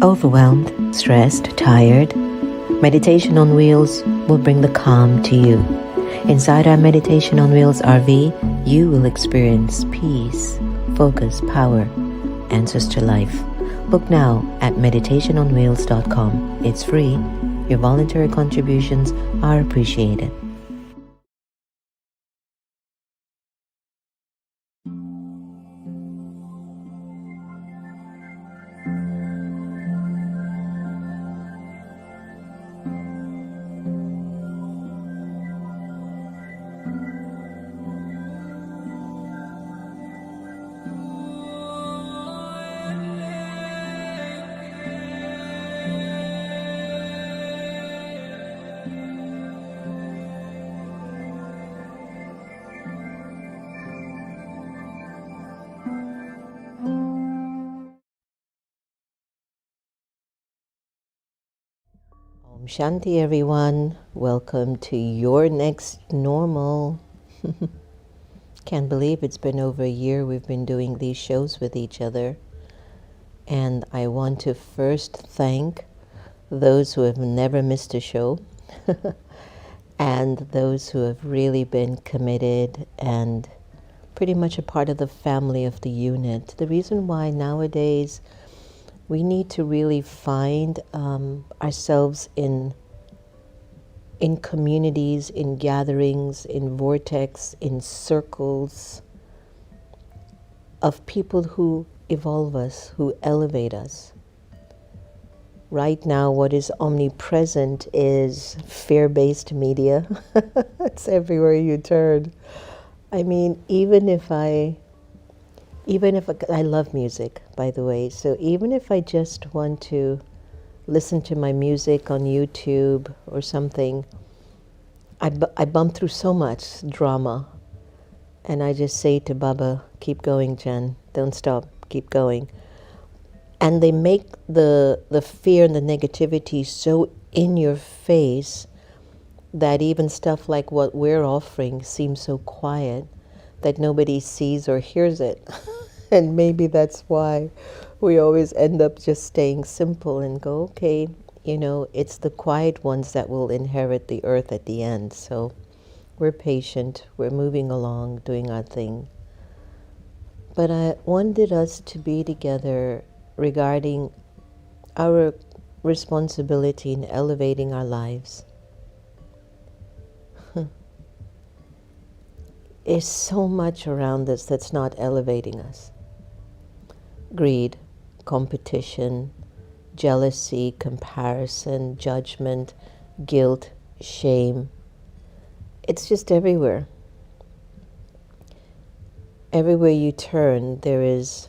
Overwhelmed, stressed, tired? Meditation on Wheels will bring the calm to you. Inside our Meditation on Wheels RV, you will experience peace, focus, power, answers to life. Book now at meditationonwheels.com. It's free. Your voluntary contributions are appreciated. Om Shanti, everyone. Welcome to your next normal. Can't believe it's been over a year we've been doing these shows with each other. And I want to first thank those who have never missed a show and those who have really been committed and pretty much a part of the family of the unit. The reason why nowadays we need to really find ourselves in communities, in gatherings, in vortex, in circles of people who evolve us, who elevate us. Right now, what is omnipresent is fear-based media. It's everywhere you turn. I mean, even if I love music, by the way, so even if I just want to listen to my music on YouTube or something, I bump through so much drama. And I just say to Baba, keep going, Jen. Don't stop. Keep going. And they make the fear and the negativity so in your face that even stuff like what we're offering seems so quiet that nobody sees or hears it. And maybe that's why we always end up just staying simple and go, okay, it's the quiet ones that will inherit the earth at the end. So we're patient, we're moving along, doing our thing. But I wanted us to be together regarding our responsibility in elevating our lives. There's so much around us that's not elevating us. Greed, competition, jealousy, comparison, judgment, guilt, shame. It's just everywhere. Everywhere you turn, there is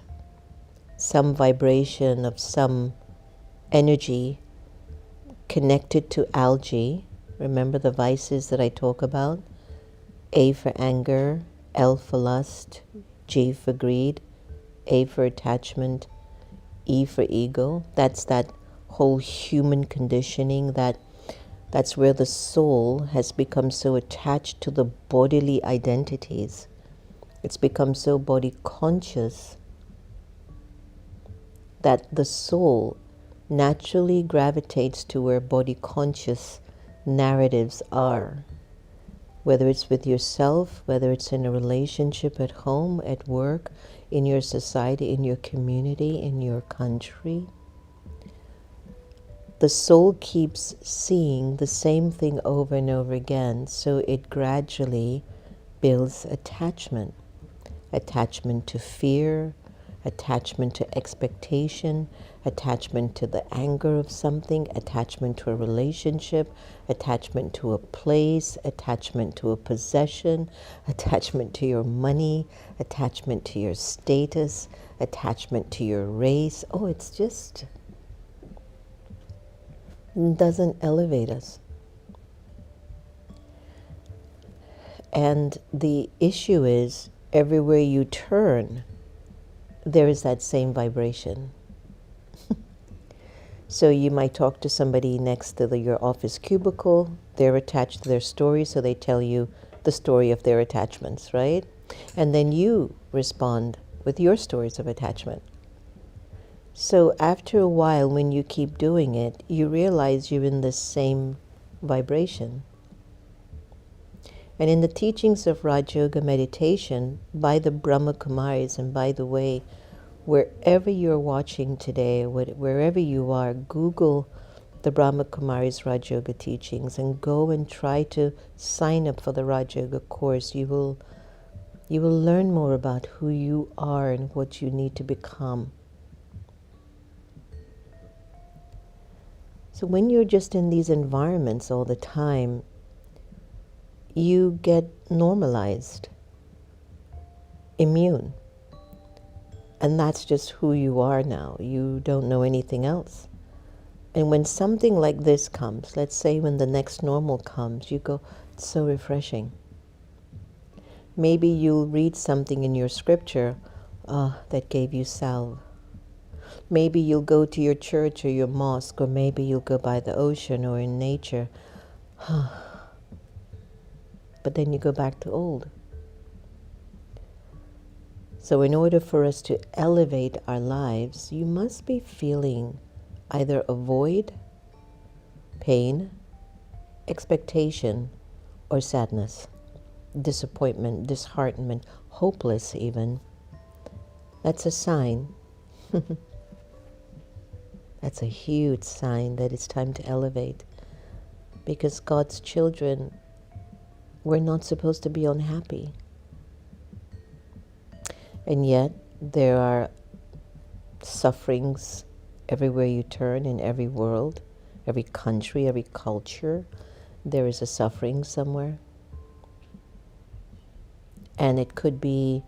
some vibration of some energy connected to algae. Remember the vices that I talk about? A for anger, L for lust, G for greed, A for attachment, E for ego. That's that whole human conditioning that's where the soul has become so attached to the bodily identities. It's become so body conscious that the soul naturally gravitates to where body conscious narratives are. Whether it's with yourself, whether it's in a relationship at home, at work, in your society, in your community, in your country. The soul keeps seeing the same thing over and over again, so it gradually builds attachment. Attachment to fear, attachment to expectation, attachment to the anger of something, attachment to a relationship, attachment to a place, attachment to a possession, attachment to your money, attachment to your status, attachment to your race. Oh, it's just doesn't elevate us. And the issue is, everywhere you turn, there is that same vibration. So you might talk to somebody next to your office cubicle. They're attached to their story, so they tell you the story of their attachments, right? And then you respond with your stories of attachment. So after a while, when you keep doing it, you realize you're in the same vibration. And in the teachings of Raj Yoga meditation by the Brahma Kumaris, and by the way, wherever you're watching today, wherever you are, Google the Brahma Kumaris Raj Yoga teachings and go and try to sign up for the Raj Yoga course. You will learn more about who you are and what you need to become. So when you're just in these environments all the time, you get normalized, immune. And that's just who you are now. You don't know anything else. And when something like this comes, let's say when the next normal comes, you go, it's so refreshing. Maybe you'll read something in your scripture that gave you salve. Maybe you'll go to your church or your mosque, or maybe you'll go by the ocean or in nature. But then you go back to old. So in order for us to elevate our lives, you must be feeling either a void, pain, expectation, or sadness, disappointment, disheartenment, hopeless even. That's a sign. That's a huge sign that it's time to elevate. Because God's children, we're not supposed to be unhappy. And yet, there are sufferings everywhere you turn, in every world, every country, every culture. There is a suffering somewhere. And it could be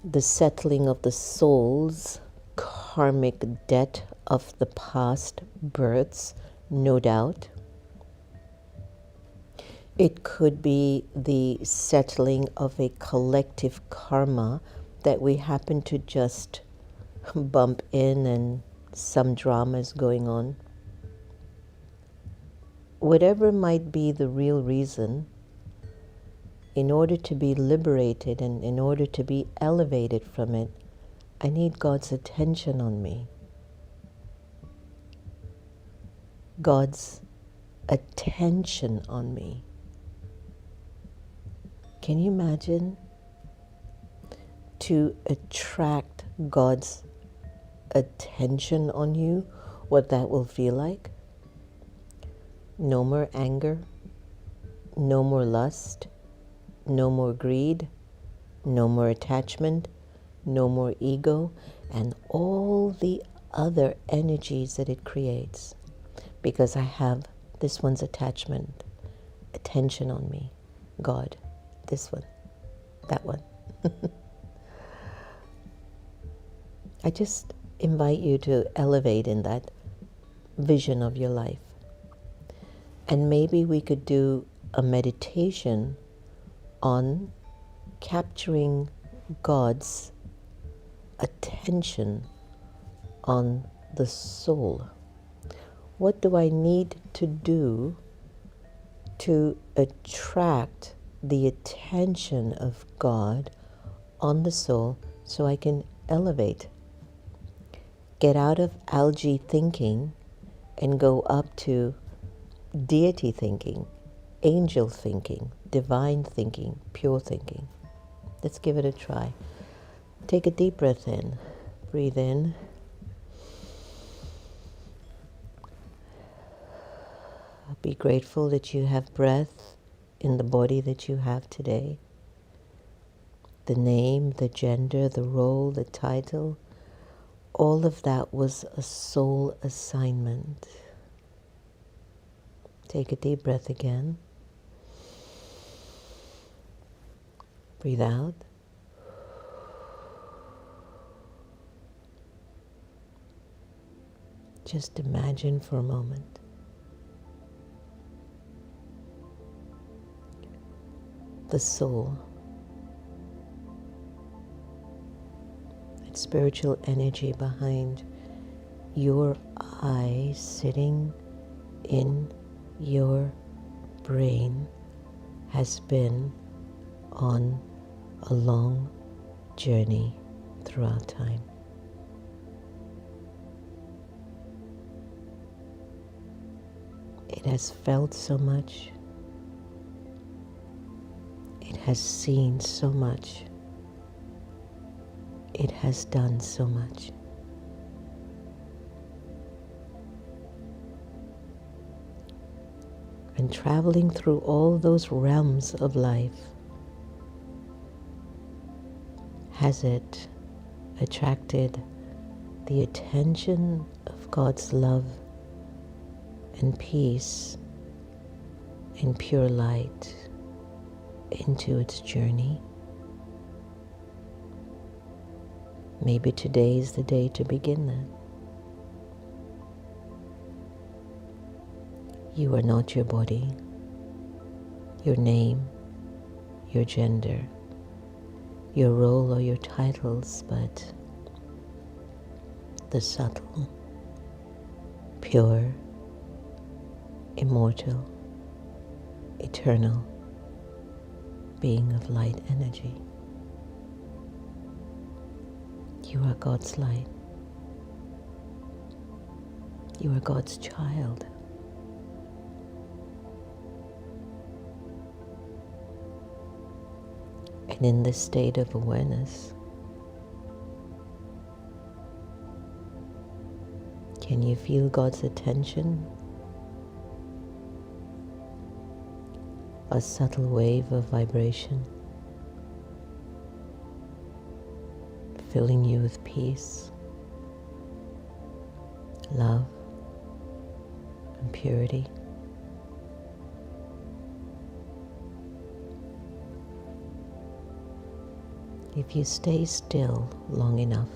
the settling of the soul's karmic debt of the past births, no doubt. It could be the settling of a collective karma that we happen to just bump in and some drama is going on. Whatever might be the real reason, in order to be liberated and in order to be elevated from it, I need God's attention on me. God's attention on me. Can you imagine to attract God's attention on you, what that will feel like? No more anger, no more lust, no more greed, no more attachment, no more ego, and all the other energies that it creates. Because I have this one's attachment, attention on me, God, this one, that one. I just invite you to elevate in that vision of your life. And maybe we could do a meditation on capturing God's attention on the soul. What do I need to do to attract the attention of God on the soul so I can elevate? Get out of algae thinking and go up to deity thinking, angel thinking, divine thinking, pure thinking. Let's give it a try. Take a deep breath in. Breathe in. Be grateful that you have breath in the body that you have today. The name, the gender, the role, the title, all of that was a soul assignment. Take a deep breath again. Breathe out. Just imagine for a moment the soul, that spiritual energy behind your eye sitting in your brain has been on a long journey throughout time. It has felt so much. It has seen so much. It has done so much. And traveling through all those realms of life, has it attracted the attention of God's love and peace and pure light into its journey? Maybe today is the day to begin that. You are not your body, your name, your gender, your role or your titles, but the subtle, pure, immortal, eternal being of light energy. You are God's light. You are God's child. And in this state of awareness, can you feel God's attention? A subtle wave of vibration, filling you with peace, love, and purity. If you stay still long enough,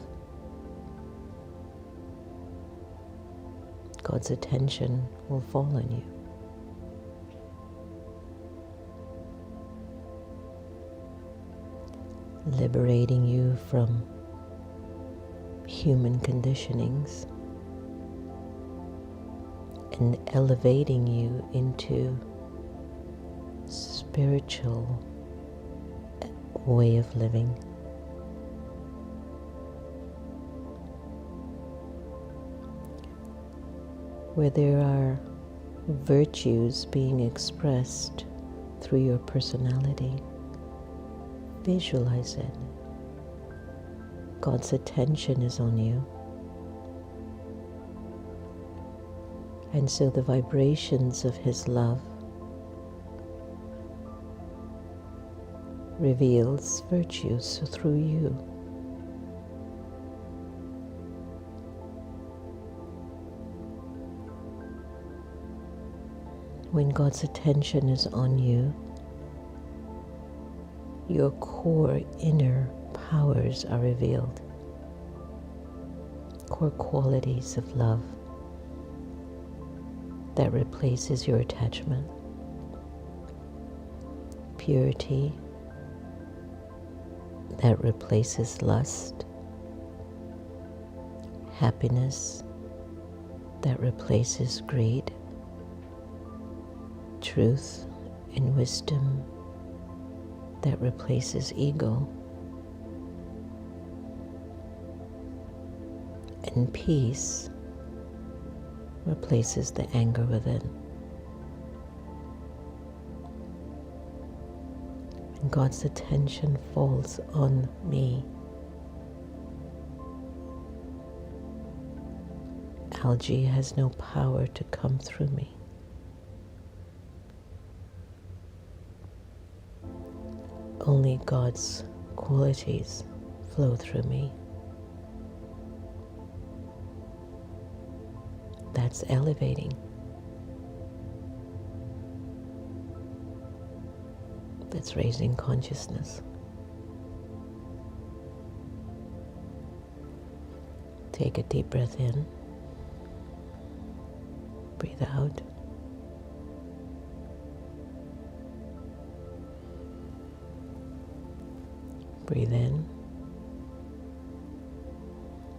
God's attention will fall on you. Liberating you from human conditionings and elevating you into spiritual way of living. Where there are virtues being expressed through your personality, visualize it. God's attention is on you. And so the vibrations of His love reveals virtues through you. When God's attention is on you, your core inner powers are revealed. Core qualities of love that replaces your attachment. Purity that replaces lust. Happiness that replaces greed. Truth and wisdom that replaces ego. And peace replaces the anger within. And God's attention falls on me. Algae has no power to come through me. Only God's qualities flow through me. That's elevating. That's raising consciousness. Take a deep breath in. Breathe out. Breathe in.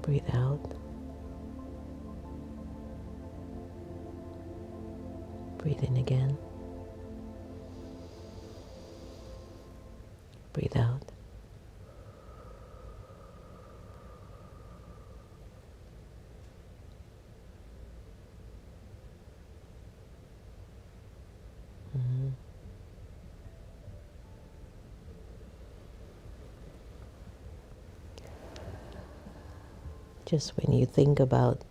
Breathe out. Breathe in again. Breathe out. Just when you think about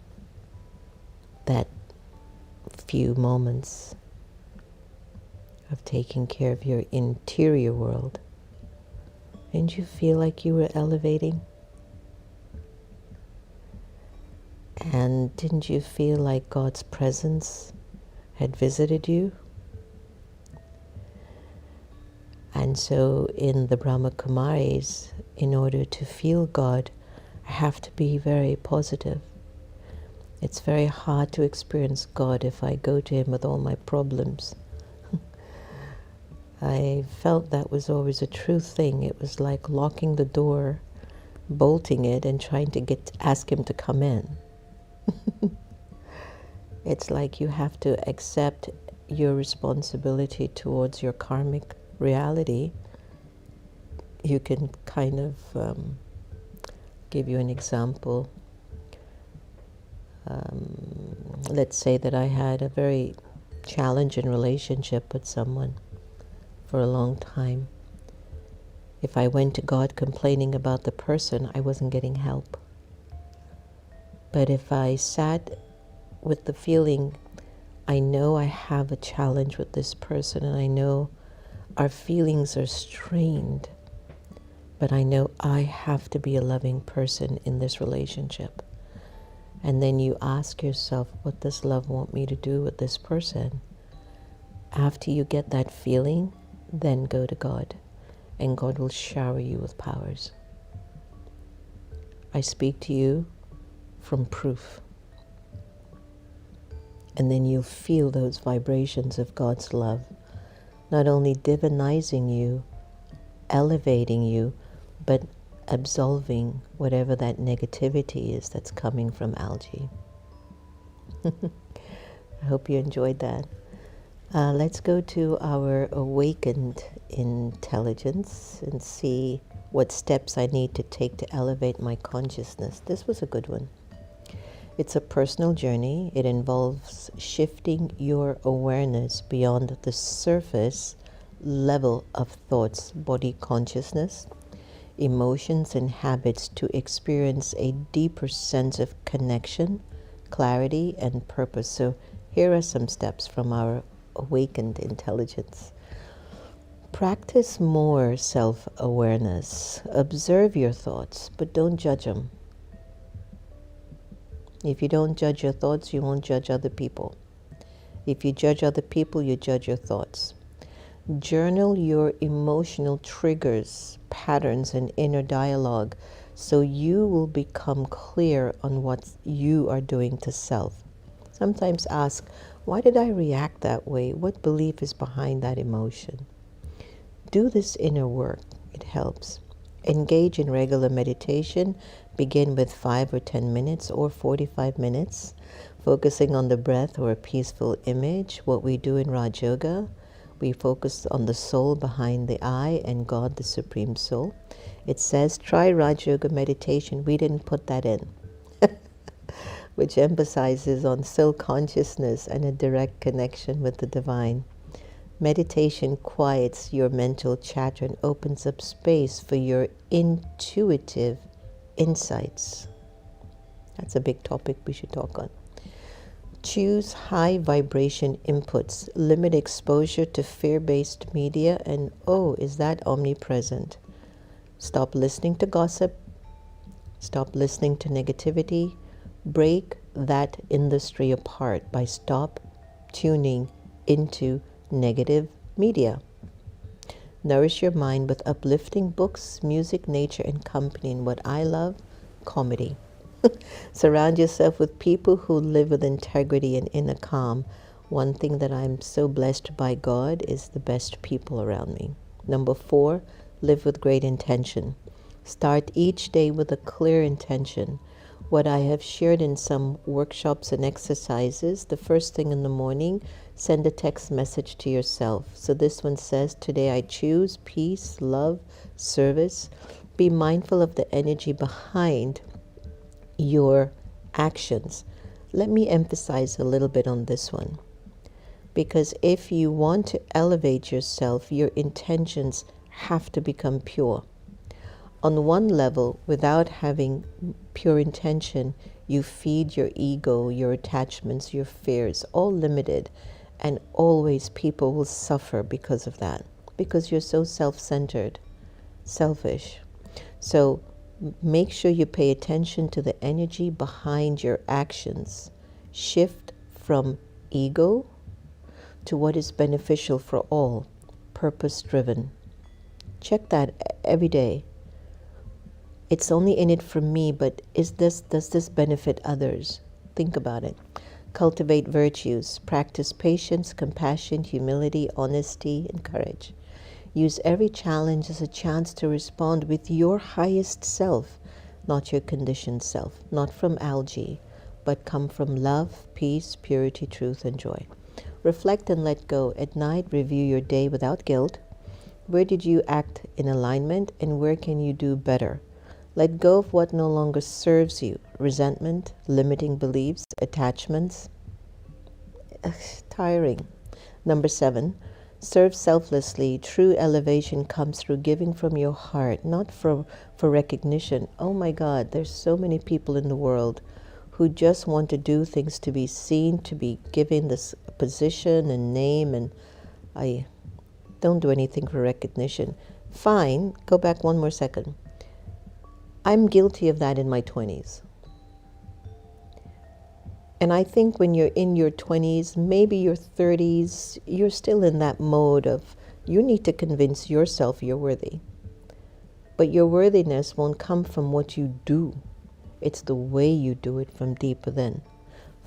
that few moments of taking care of your interior world, didn't you feel like you were elevating? And didn't you feel like God's presence had visited you? And so in the Brahma Kumaris, in order to feel God, I have to be very positive. It's very hard to experience God if I go to Him with all my problems. I felt that was always a true thing. It was like locking the door, bolting it, and trying to ask Him to come in. It's like you have to accept your responsibility towards your karmic reality. You can kind of give you an example. Let's say that I had a very challenging relationship with someone for a long time. If I went to God complaining about the person, I wasn't getting help. But if I sat with the feeling, I know I have a challenge with this person, and I know our feelings are strained, but I know I have to be a loving person in this relationship. And then you ask yourself, what does love want me to do with this person? After you get that feeling, then go to God, and God will shower you with powers. I speak to you from proof. And then you'll feel those vibrations of God's love, not only divinizing you, elevating you, but absolving whatever that negativity is that's coming from algae. I hope you enjoyed that. Let's go to our awakened intelligence and see what steps I need to take to elevate my consciousness. This was a good one. It's a personal journey. It involves shifting your awareness beyond the surface level of thoughts, body consciousness, emotions, and habits to experience a deeper sense of connection, clarity, and purpose. So here are some steps from our awakened intelligence. Practice more self-awareness. Observe your thoughts, but don't judge them. If you don't judge your thoughts, you won't judge other people. If you judge other people, you judge your thoughts. Journal your emotional triggers, patterns, and inner dialogue so you will become clear on what you are doing to self. Sometimes ask, why did I react that way? What belief is behind that emotion? Do this inner work. It helps. Engage in regular meditation. Begin with 5 or 10 minutes or 45 minutes, focusing on the breath or a peaceful image. What we do in Raj Yoga, we focus on the soul behind the eye and God, the Supreme Soul. It says, try Raj Yoga meditation. We didn't put that in, which emphasizes on soul consciousness and a direct connection with the divine. Meditation quiets your mental chatter and opens up space for your intuitive insights. That's a big topic we should talk on. Choose high vibration inputs. Limit exposure to fear-based media, and is that omnipresent? Stop listening to gossip. Stop listening to negativity. Break that industry apart by stop tuning into negative media. Nourish your mind with uplifting books, music, nature, and company. And what I love, comedy. Surround yourself with people who live with integrity and inner calm. One thing that I'm so blessed by God is the best people around me. Number 4, live with great intention. Start each day with a clear intention. What I have shared in some workshops and exercises, the first thing in the morning, send a text message to yourself. So this one says, today I choose peace, love, service. Be mindful of the energy behind your actions. Let me emphasize a little bit on this one. Because if you want to elevate yourself, your intentions have to become pure. On one level, without having pure intention, you feed your ego, your attachments, your fears, all limited, and always people will suffer because of that, because you're so self-centered, selfish. So make sure you pay attention to the energy behind your actions. Shift from ego to what is beneficial for all, purpose-driven. Check that every day. It's only in it for me, but does this benefit others? Think about it. Cultivate virtues. Practice patience, compassion, humility, honesty, and courage. Use every challenge as a chance to respond with your highest self, not your conditioned self, not from algae, but come from love, peace, purity, truth, and joy. Reflect and let go. At night, review your day without guilt. Where did you act in alignment, and where can you do better? Let go of what no longer serves you. Resentment, limiting beliefs, attachments. Tiring. Number 7, serve selflessly. True elevation comes through giving from your heart, not for recognition. Oh my God, there's so many people in the world who just want to do things to be seen, to be given this position and name, and I don't do anything for recognition. Fine, go back one more second. I'm guilty of that in my 20s. And I think when you're in your 20s, maybe your 30s, you're still in that mode of you need to convince yourself you're worthy. But your worthiness won't come from what you do. It's the way you do it from deep within.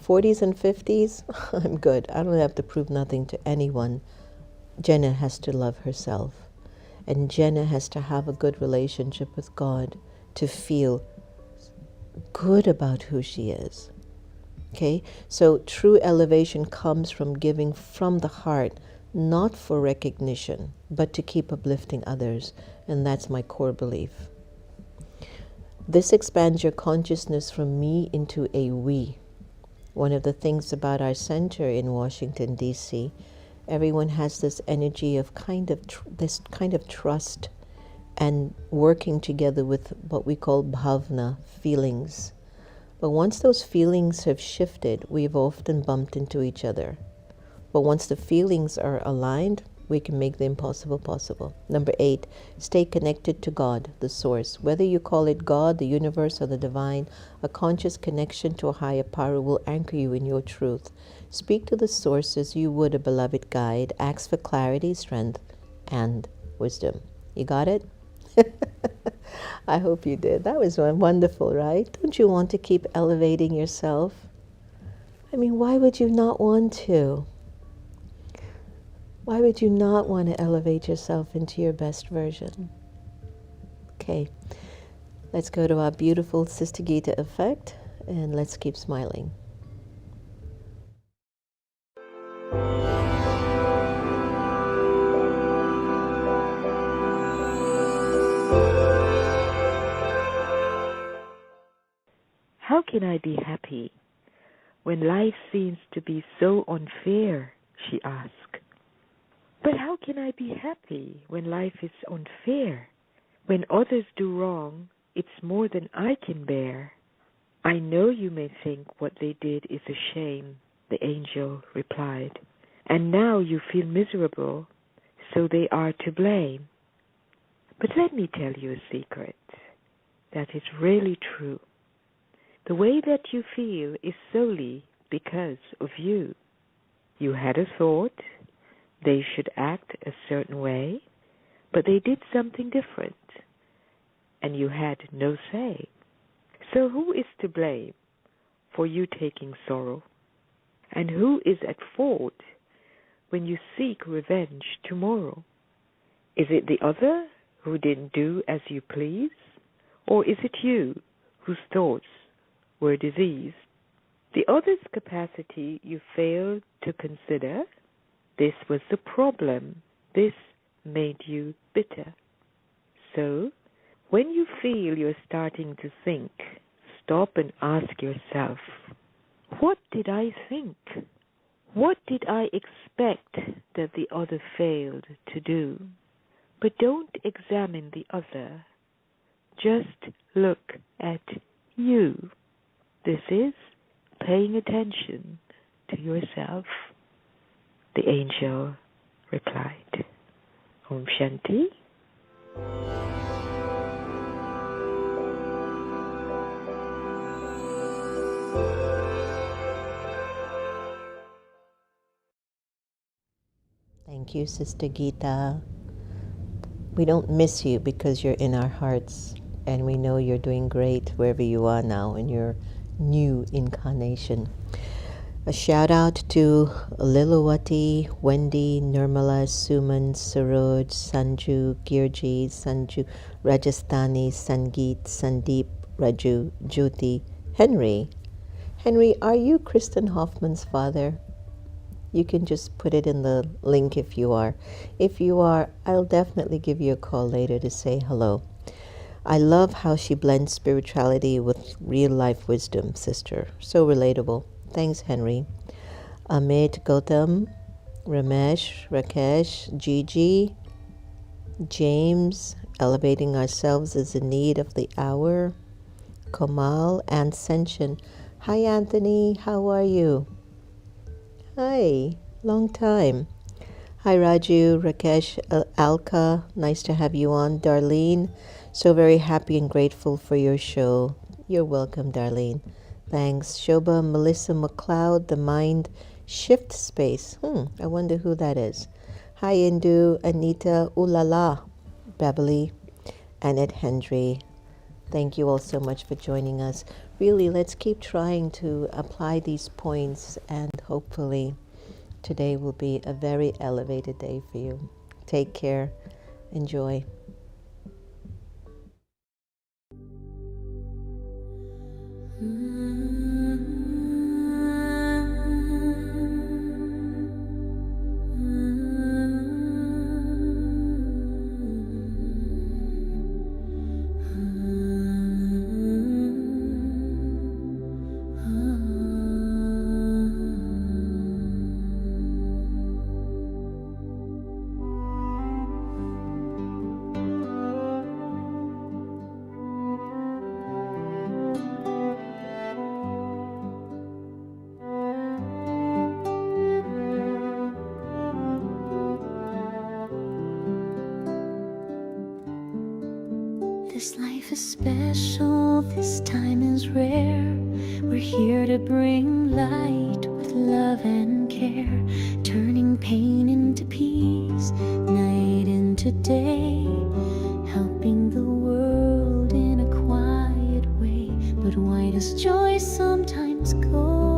40s and 50s, I'm good. I don't have to prove nothing to anyone. Jenna has to love herself. And Jenna has to have a good relationship with God to feel good about who she is. Okay? So true elevation comes from giving from the heart, not for recognition, but to keep uplifting others. And that's my core belief. This expands your consciousness from me into a we. One of the things about our center in Washington, D.C., everyone has this energy of this kind of trust and working together with what we call bhavna, feelings. But once those feelings have shifted, we've often bumped into each other. But once the feelings are aligned, we can make the impossible possible. Number 8, stay connected to God, the source. Whether you call it God, the universe, or the divine, a conscious connection to a higher power will anchor you in your truth. Speak to the source as you would a beloved guide. Ask for clarity, strength, and wisdom. You got it? I hope you did. That was wonderful, right? Don't you want to keep elevating yourself? I mean, why would you not want to? Why would you not want to elevate yourself into your best version? Okay, let's go to our beautiful Sister Gita effect, and let's keep smiling. How can I be happy when life seems to be so unfair? She asked. But how can I be happy when life is unfair? When others do wrong, it's more than I can bear. I know you may think what they did is a shame, the angel replied. And now you feel miserable, so they are to blame. But let me tell you a secret that is really true. The way that you feel is solely because of you. You had a thought, they should act a certain way, but they did something different, and you had no say. So who is to blame for you taking sorrow? And who is at fault when you seek revenge tomorrow? Is it the other who didn't do as you please? Or is it you whose thoughts were diseased? The other's capacity you failed to consider. This was the problem. This made you bitter. So, when you feel you're starting to think, stop and ask yourself, what did I think? What did I expect that the other failed to do? But don't examine the other. Just look at you. This is paying attention to yourself. The angel replied. Om Shanti. Thank you, Sister Gita. We don't miss you because you're in our hearts, and we know you're doing great wherever you are now in your new incarnation. A shout out to Lilawati, Wendy, Nirmala, Suman, Saroj, Sanju, Girji, Sanju, Rajasthani, Sangeet, Sandeep, Raju, Jyoti, Henry. Henry, are you Kristen Hoffman's father? You can just put it in the link if you are. If you are, I'll definitely give you a call later to say hello. I love how she blends spirituality with real life wisdom, sister. So relatable. Thanks, Henry. Amit, Gautam, Ramesh, Rakesh, Gigi, James, elevating ourselves is the need of the hour. Kamal, and Senshin. Hi, Anthony. How are you? Hi, long time. Hi, Raju, Rakesh, Alka. Nice to have you on. Darlene, so very happy and grateful for your show. You're welcome, Darlene. Thanks. Shobha, Melissa McLeod, the Mind Shift Space. I wonder who that is. Hi, Indu, Anita, Ulala, Beverly, and Ed Hendry. Thank you all so much for joining us. Really, let's keep trying to apply these points, and hopefully today will be a very elevated day for you. Take care. Enjoy. This life is special, this time is rare. We're here to bring light with love and care, turning pain into peace, night into day, helping the world in a quiet way. But why does joy sometimes go